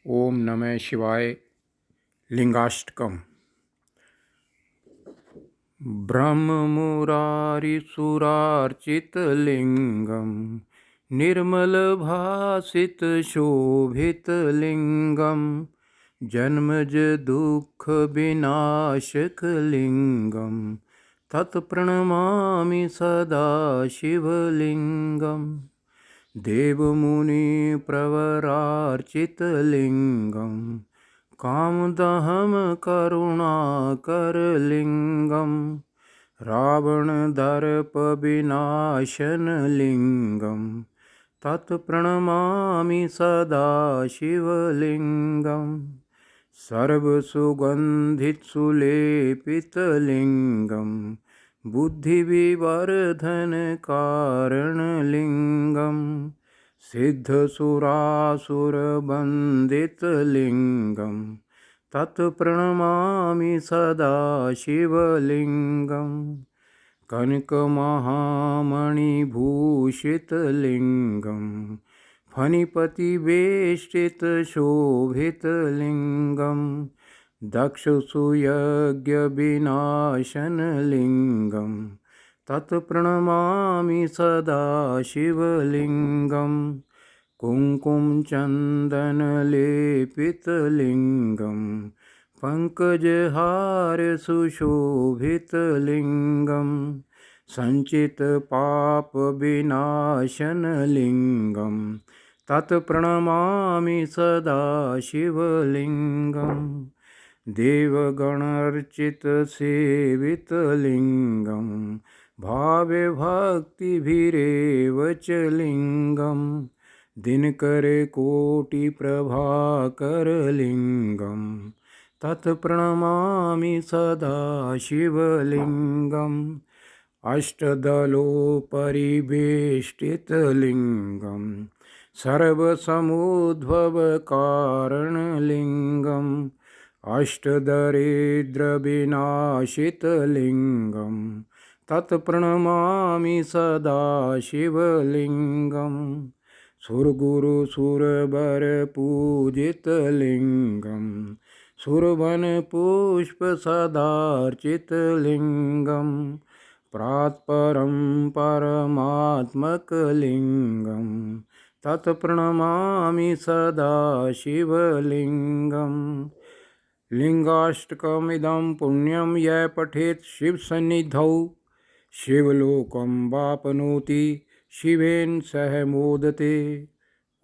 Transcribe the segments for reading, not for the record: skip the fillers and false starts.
ओम नमः शिवाय। लिंगाष्टकम। ब्रह्ममुरारिसुरार्चितलिङ्गं निर्मलभासितशोभितलिङ्गं जन्मजदुःखविनाशकलिङ्गं तत्प्रणमामि सदा शिवलिङ्गम्। देवमुनिप्रवरार्चितलिङ्गं कामदहं करुणाकरलिङ्गं रावणदर्पविनाशनलिङ्गं तत्प्रणमामि सदा शिवलिङ्गं। सर्वसुगन्धितसुलेपितलिङ्गं बुद्धिविवर्धनकारणलिङ्गं सिद्धसुरासुरवन्दितलिङ्गं तत्प्रणमामि सदा शिवलिङ्गं। कनकमहामणिभूषितलिङ्गं फणिपतिवेष्टितशोभितलिङ्गं दक्षसुयज्ञविनाशनलिङ्गं तत्प्रणमामि सदा शिवलिङ्गं। कुङ्कुमचन्दनलेपितलिङ्गं पङ्कजहारसुशोभितलिङ्गं सञ्चितपापविनाशनलिङ्गं तत्प्रणमामि सदा शिवलिङ्गं। देवगणार्चितसेवितलिङ्गं भावभक्तिभिरेव च लिङ्गं दिनकरकोटिप्रभाकरलिङ्गं तत्प्रणमामि सदा शिवलिङ्गं। अष्टदलोपरिवेष्टितलिङ्गं सर्वसमुद्भवकारणलिङ्गं अष्टदरिद्रविनाशितलिङ्गं तत्प्रणमामि सदा शिवलिङ्गं। सुरगुरुसुरवरपूजितलिङ्गं सुरवनपुष्पसदार्चितलिङ्गं प्रात्परं परमात्मकलिङ्गं तत्प्रणमामि सदा शिवलिङ्गं। लिङ्गाष्टकमिदं पुण्यं यः पठेत् शिवसन्निधौ शिवलोकं वाप्नोति शिवेन सह मोदते।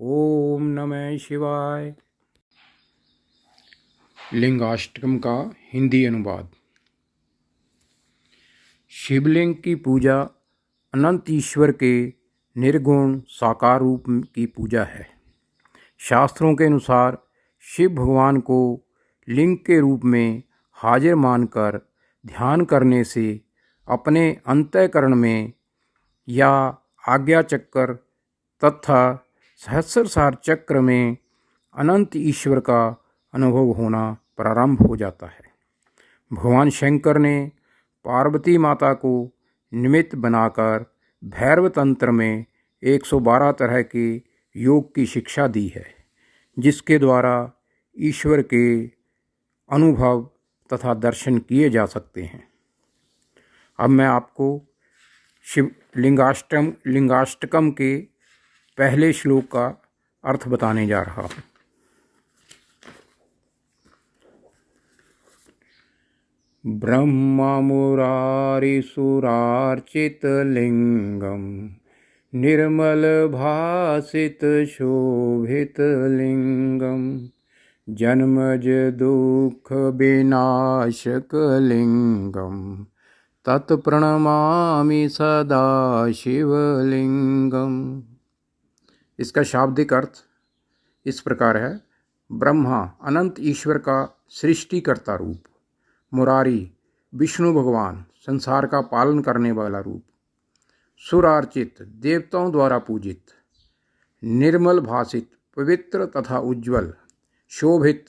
ओम नमः शिवाय। लिंगाष्टकम का हिंदी अनुवाद। शिवलिंग की पूजा अनंत ईश्वर के निर्गुण साकार रूप की पूजा है। शास्त्रों के अनुसार शिव भगवान को लिंग के रूप में हाजिर मानकर ध्यान करने से अपने अंतःकरण में या आज्ञा चक्र तथा सहस्रसार चक्र में अनंत ईश्वर का अनुभव होना प्रारंभ हो जाता है। भगवान शंकर ने पार्वती माता को निमित्त बनाकर भैरव तंत्र में 112 तरह के योग की शिक्षा दी है, जिसके द्वारा ईश्वर के अनुभव तथा दर्शन किए जा सकते हैं। अब मैं आपको लिंगाष्टकम के पहले श्लोक का अर्थ बताने जा रहा हूँ। ब्रह्ममुरारिसुरार्चितलिङ्गं निर्मलभासितशोभितलिङ्गं जन्मजदुःखविनाशकलिङ्गं तत्प्रणमामि सदा शिवलिङ्गम्। इसका शाब्दिक अर्थ इस प्रकार है। ब्रह्मा अनंत ईश्वर का सृष्टिकर्ता रूप, मुरारी विष्णु भगवान संसार का पालन करने वाला रूप, सुरार्चित देवताओं द्वारा पूजित, निर्मल भासित पवित्र तथा उज्ज्वल, शोभित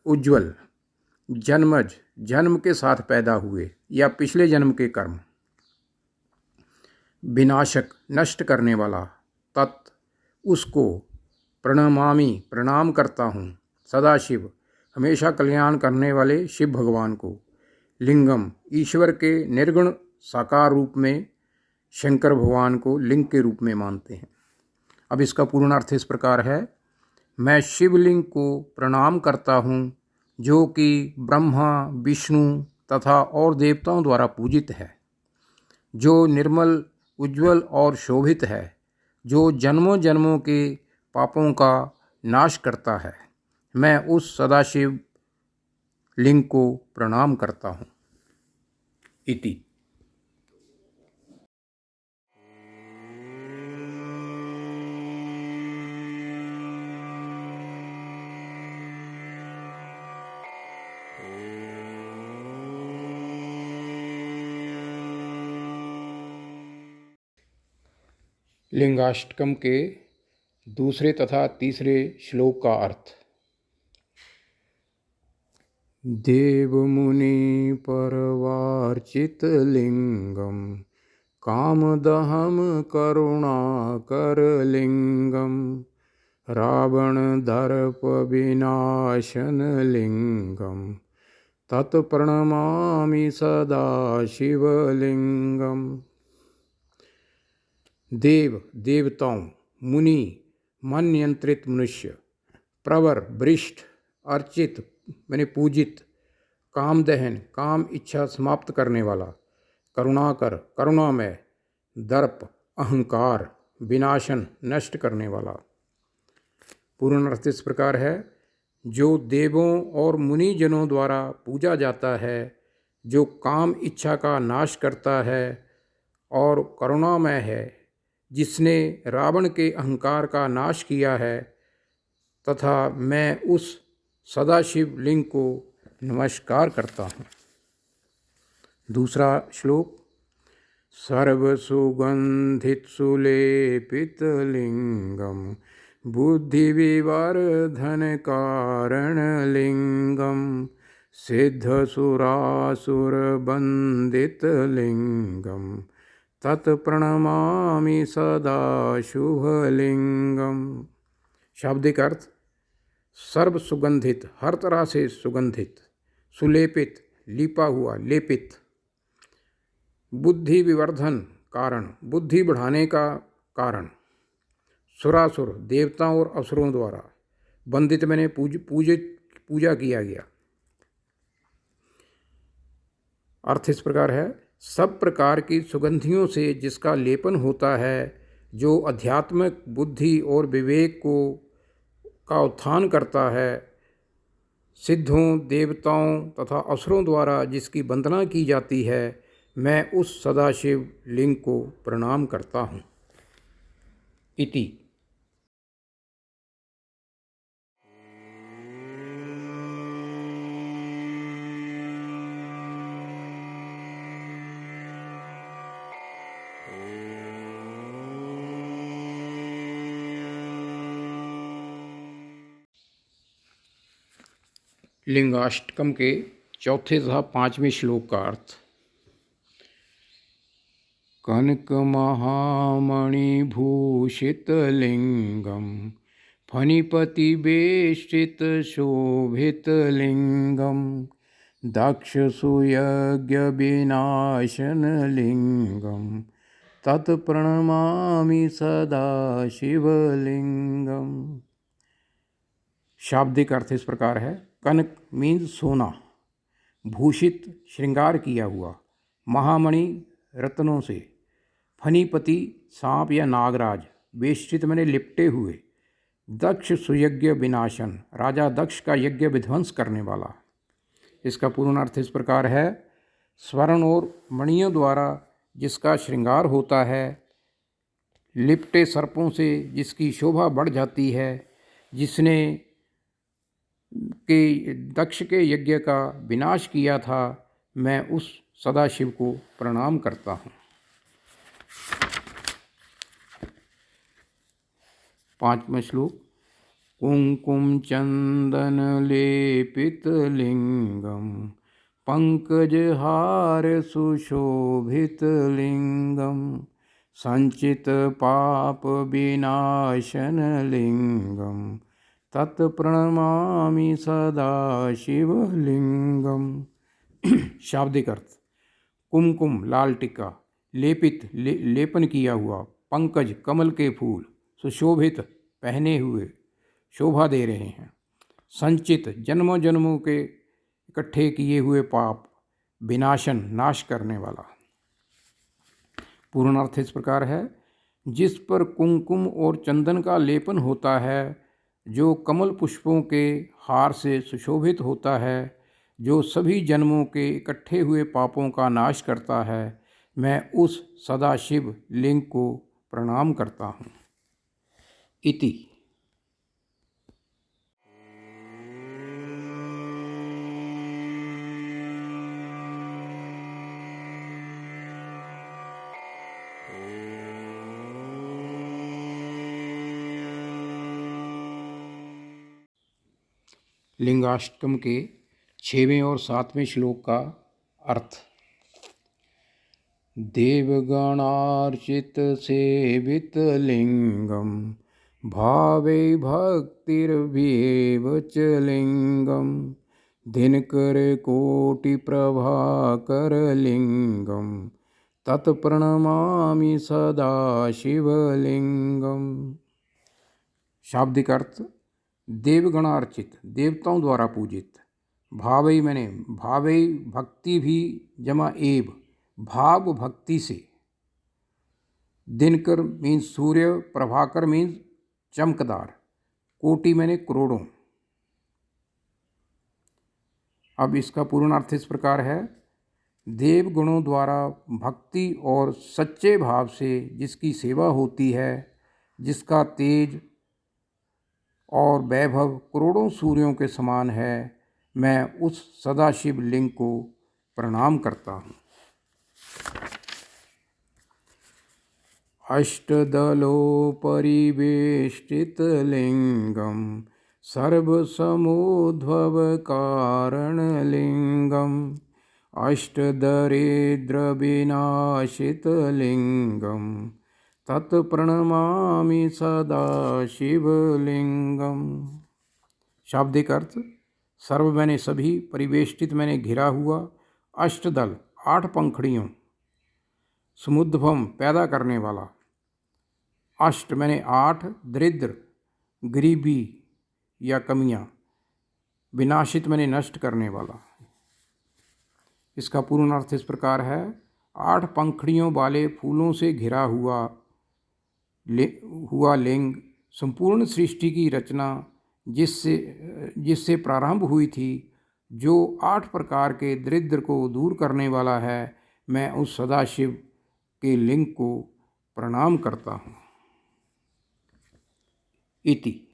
उज्ज्वल, जन्मज जन्म के साथ पैदा हुए या पिछले जन्म के कर्म, विनाशक नष्ट करने वाला तत् उसको प्रणमामि प्रणाम करता हूँ, सदाशिव हमेशा कल्याण करने वाले शिव भगवान को। लिंगम ईश्वर के निर्गुण साकार रूप में शंकर भगवान को लिंग के रूप में मानते हैं। अब इसका पूर्ण अर्थ इस प्रकार है, मैं शिवलिंग को प्रणाम करता हूँ जो कि ब्रह्मा विष्णु तथा और देवताओं द्वारा पूजित है, जो निर्मल उज्ज्वल और शोभित है, जो जन्मों जन्मों के पापों का नाश करता है। मैं उस सदाशिव लिंग को प्रणाम करता हूँ। इति। लिंगाष्टकम के दूसरे तथा तीसरे श्लोक का अर्थ। देव मुनि परवार्चित लिंगम कामदहम करुणाकर लिंगम रावण दर्प विनाशन लिंगम तत्प्रणमामि सदा शिवलिंगम। देव देवताओं, मुनि मन नियंत्रित मनुष्य, प्रवर वरिष्ठ, अर्चित मैंने पूजित, कामदहन काम इच्छा समाप्त करने वाला, करुणाकर करुणामय, दर्प अहंकार, विनाशन नष्ट करने वाला। पूर्ण अर्थ इस प्रकार है, जो देवों और मुनि जनों द्वारा पूजा जाता है, जो काम इच्छा का नाश करता है और करुणामय है, जिसने रावण के अहंकार का नाश किया है, तथा मैं उस सदाशिव लिंग को नमस्कार करता हूँ। दूसरा श्लोक। सर्वसुगंधित सुलेपित लिंगम बुद्धि विवर्धन कारण लिंगम सिद्ध सुरासुर बंदित लिंगम तत्प्रणमामि सदा शुभलिंगम। शाब्दिक अर्थ, सर्व सुगंधित हर तरह से सुगंधित, सुलेपित लीपा हुआ लेपित, बुद्धि विवर्धन कारण बुद्धि बढ़ाने का कारण, सुरासुर देवताओं और असुरों द्वारा, बंदित मैंने पूजा किया गया। अर्थ इस प्रकार है, सब प्रकार की सुगंधियों से जिसका लेपन होता है, जो आध्यात्मिक बुद्धि और विवेक का उत्थान करता है, सिद्धों देवताओं तथा असुरों द्वारा जिसकी वंदना की जाती है, मैं उस सदाशिव लिंग को प्रणाम करता हूँ। इति। लिंगाष्टकम के चौथे तथा पांचवें श्लोक का अर्थ। कनक महामणिभूषित लिंगम फणिपति बेष्टित शोभित लिंगम दक्ष सुयज्ञ विनाशन लिंगम तत्प्रणमामि सदा शिवलिंगम। शाब्दिक अर्थ इस प्रकार है, कनक मीन्स सोना, भूषित श्रृंगार किया हुआ, महामणि रत्नों से, फणिपति सांप या नागराज, वेष्टित मैंने लिपटे हुए, दक्ष सुयज्ञ विनाशन राजा दक्ष का यज्ञ विध्वंस करने वाला। इसका पूर्ण अर्थ इस प्रकार है, स्वर्ण और मणियों द्वारा जिसका श्रृंगार होता है, लिपटे सर्पों से जिसकी शोभा बढ़ जाती है, जिसने के दक्ष के यज्ञ का विनाश किया था, मैं उस सदाशिव को प्रणाम करता हूँ। पांचवा श्लोक। कुंकुम चंदन लेपित लिंगम पंकज हार सुशोभित लिंगम संचित पाप विनाशन लिंगम तत्प्रणमामि सदा शिवलिंगम। शाब्दिक अर्थ। कुमकुम लाल टिक्का, लेपित लेपन किया हुआ, पंकज कमल के फूल, सुशोभित पहने हुए शोभा दे रहे हैं। संचित जन्मों जन्मों के इकट्ठे किए हुए पाप, विनाशन नाश करने वाला। पूर्ण अर्थ इस प्रकार है, जिस पर कुमकुम और चंदन का लेपन होता है, जो कमल पुष्पों के हार से सुशोभित होता है, जो सभी जन्मों के इकट्ठे हुए पापों का नाश करता है, मैं उस सदाशिव लिंग को प्रणाम करता हूँ। इति। लिंगाष्टकम के 6वें और 7वें श्लोक का अर्थ। देवगणार्चित सेवित लिंगम भावे भक्तिर्भ्येव च लिंगम दिनकर कोटि प्रभाकर लिंगम तत्प्रणमामि सदा शिवलिंगम। शाब्दिक अर्थ। देवगणार्चित, देवताओं द्वारा पूजित। भावई मैंने भावई भक्ति भी जमा एव, भाव भक्ति से। दिनकर मीन्स सूर्य, प्रभाकर मीन्स चमकदार, कोटि मैंने करोड़ों। अब इसका पूर्ण अर्थ इस प्रकार है, देवगणों द्वारा भक्ति और सच्चे भाव से जिसकी सेवा होती है, जिसका तेज और वैभव करोड़ों सूर्यों के समान है, मैं उस सदाशिव लिंग को प्रणाम करता हूँ। अष्टदलोपरिवेष्टित लिंगम सर्वसमोद्भव कारण लिंगम अष्टदरिद्रविनाशित लिंगम तत्प्रणमामि सदा शिवलिंगम। शाब्दिक अर्थ। सर्व मैंने सभी, परिवेष्टित मैंने घिरा हुआ, अष्टदल 8 पंखड़ियों, समुद्भव पैदा करने वाला, अष्ट मैंने 8, दरिद्र गरीबी या कमियां, विनाशित मैंने नष्ट करने वाला। इसका पूर्ण अर्थ इस प्रकार है, 8 पंखड़ियों वाले फूलों से घिरा हुआ लिंग संपूर्ण सृष्टि की रचना जिससे प्रारंभ हुई थी, जो 8 प्रकार के दरिद्र को दूर करने वाला है, मैं उस सदाशिव के लिंग को प्रणाम करता हूँ। इति।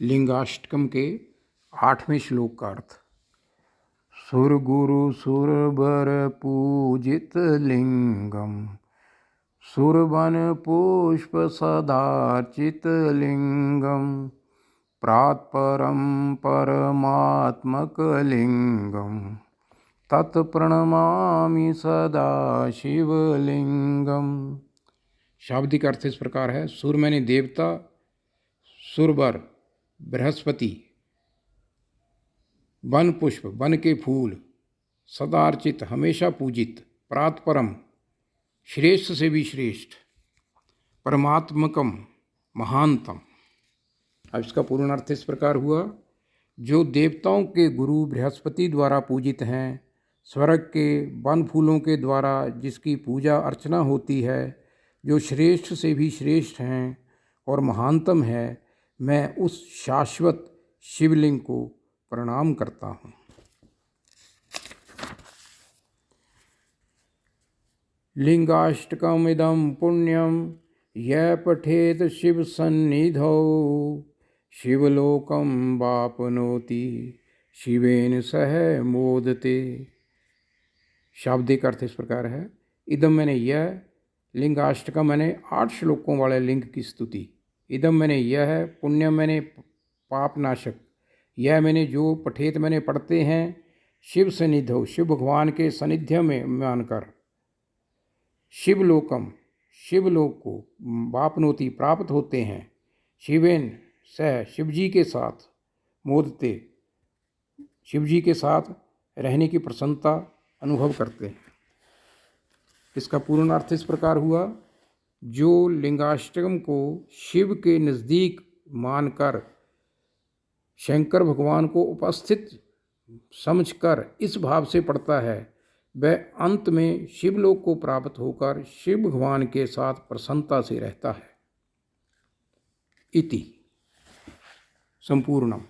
लिंगाष्टकम के 8वें श्लोक का अर्थ। सुर गुरु सुर बर पूजित लिंगम सुरवन पुष्प सदार्चित लिंगम प्रात्परम परमात्मक लिंगम तत्प्रणमामि सदा शिवलिंगम। शाब्दिक अर्थ इस प्रकार है, सुर मैंने देवता, सुरवर बृहस्पति, वन पुष्प वन के फूल, सदार्चित हमेशा पूजित, प्रातपरम श्रेष्ठ से भी श्रेष्ठ, परमात्मकम महानतम। अब इसका पूर्ण अर्थ इस प्रकार हुआ, जो देवताओं के गुरु बृहस्पति द्वारा पूजित हैं, स्वर्ग के वन फूलों के द्वारा जिसकी पूजा अर्चना होती है, जो श्रेष्ठ से भी श्रेष्ठ हैं और महानतम है, मैं उस शाश्वत शिवलिंग को प्रणाम करता हूँ। लिंगाष्टकमिदं पुण्यं यः पठेत शिव सन्निधौ शिवलोकं वाप्नोति शिवेन सह मोदते। शाब्दिक अर्थ इस प्रकार है, इदम मैंने यह, लिंगाष्टकम मैंने 8 श्लोकों वाले लिंग की स्तुति। इदम मैंने यह है, पुण्यम मैंने पापनाशक, यह मैंने जो पठेत मैंने पढ़ते हैं, शिव सन्निधो शिव भगवान के सानिध्य में मानकर, शिवलोकम शिवलोक को, वापनोति प्राप्त होते हैं, शिवेन सह शिवजी के साथ, मोदते शिवजी के साथ रहने की प्रसन्नता अनुभव करते हैं। इसका पूर्ण अर्थ इस प्रकार हुआ, जो लिंगाष्टकम को शिव के नज़दीक मानकर शंकर भगवान को उपस्थित समझकर इस भाव से पढ़ता है, वह अंत में शिवलोक को प्राप्त होकर शिव भगवान के साथ प्रसन्नता से रहता है। इति संपूर्णम।